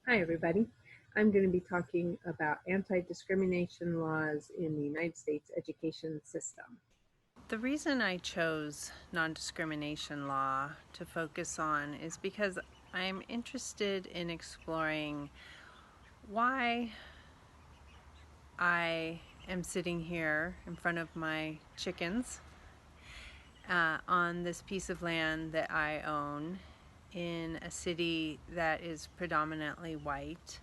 Hi, everybody. I'm going to be talking about anti-discrimination laws in the United States education system. The reason I chose non-discrimination law to focus on is because I'm interested in exploring why I am sitting here in front of my chickens on this piece of land that I own in a city that is predominantly white.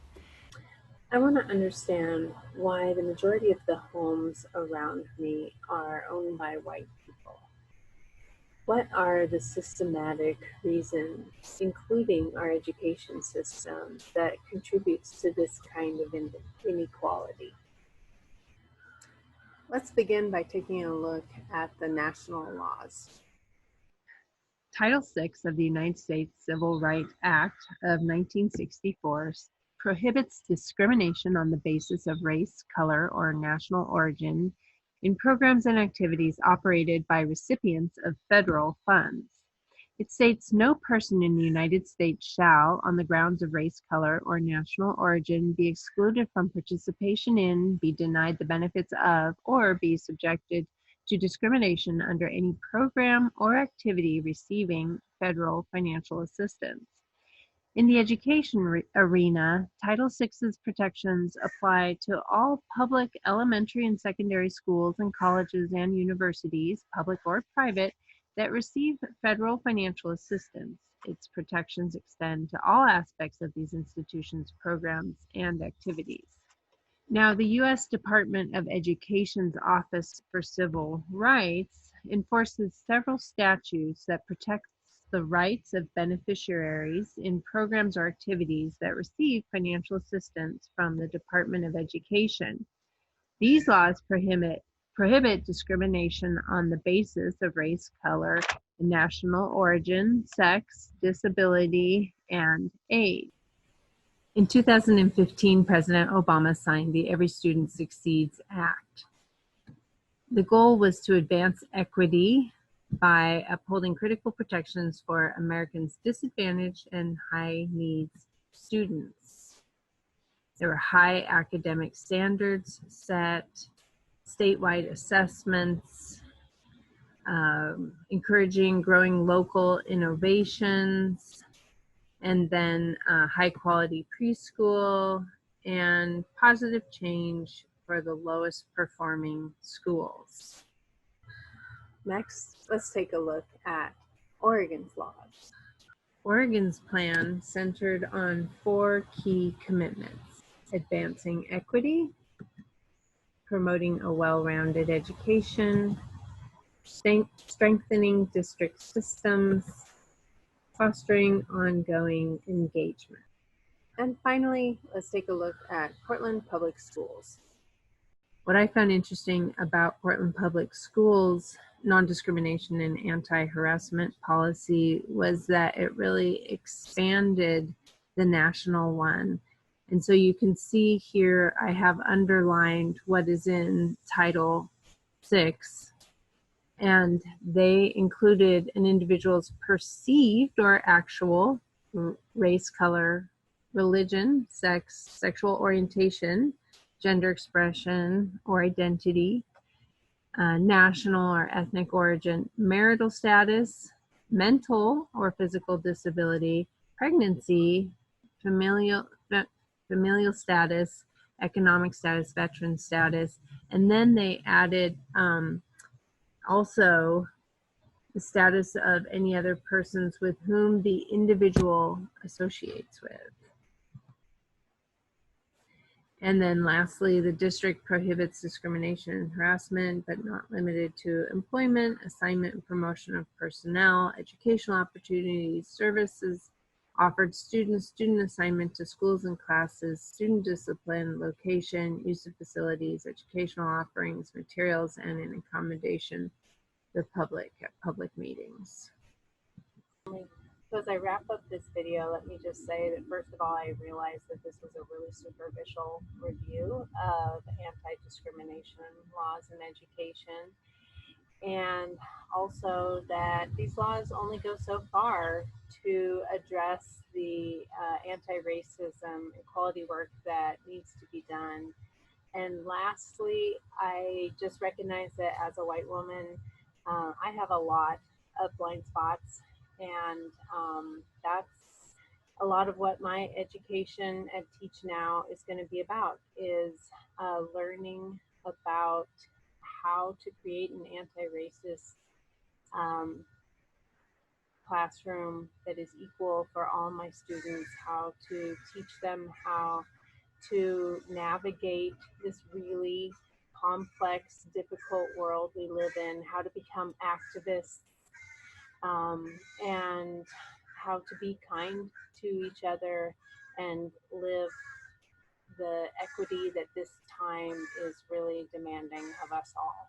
I want to understand why the majority of the homes around me are owned by white people. What are the systematic reasons, including our education system, that contributes to this kind of inequality? Let's begin by taking a look at the national laws. Title VI of the United States Civil Rights Act of 1964 prohibits discrimination on the basis of race, color, or national origin in programs and activities operated by recipients of federal funds. It states no person in the United States shall, on the grounds of race, color, or national origin, be excluded from participation in, be denied the benefits of, or be subjected to discrimination under any program or activity receiving federal financial assistance. In the education arena, Title VI's protections apply to all public elementary and secondary schools and colleges and universities, public or private, that receive federal financial assistance. Its protections extend to all aspects of these institutions' programs and activities. Now, the U.S. Department of Education's Office for Civil Rights enforces several statutes that protect the rights of beneficiaries in programs or activities that receive financial assistance from the Department of Education. These laws prohibit discrimination on the basis of race, color, national origin, sex, disability, and age. In 2015, President Obama signed the Every Student Succeeds Act. The goal was to advance equity by upholding critical protections for Americans' disadvantaged and high needs students. There were high academic standards set, statewide assessments, encouraging growing local innovations, and then high quality preschool and positive change for the lowest performing schools. Next, let's take a look at Oregon's laws. Oregon's plan centered on 4 key commitments: advancing equity, promoting a well-rounded education, strengthening district systems, fostering ongoing engagement. And finally, let's take a look at Portland Public Schools. What I found interesting about Portland Public Schools' non-discrimination and anti-harassment policy was that it really expanded the national one. And so you can see here I have underlined what is in Title VI, and they included an individual's perceived or actual race, color, religion, sex, sexual orientation, gender expression or identity, national or ethnic origin, marital status, mental or physical disability, pregnancy, familial status, economic status, veteran status, and then they added also the status of any other persons with whom the individual associates with. And then lastly, the district prohibits discrimination and harassment, but not limited to employment, assignment and promotion of personnel, educational opportunities, services offered students, student assignment to schools and classes, student discipline, location, use of facilities, educational offerings, materials, and in accommodation the public at public meetings. So as I wrap up this video, let me just say that first of all, I realized that this was a really superficial review of anti-discrimination laws in education. and also that these laws only go so far to address the anti-racism equality work that needs to be done. And lastly, I just recognize that as a white woman, I have a lot of blind spots, and that's a lot of what my education at Teach Now is going to be about, is learning about how to create an anti-racist um, classroom that is equal for all my students, how to teach them how to navigate this really complex, difficult world we live in, how to become activists, and how to be kind to each other and live the equity that this time is really demanding of us all.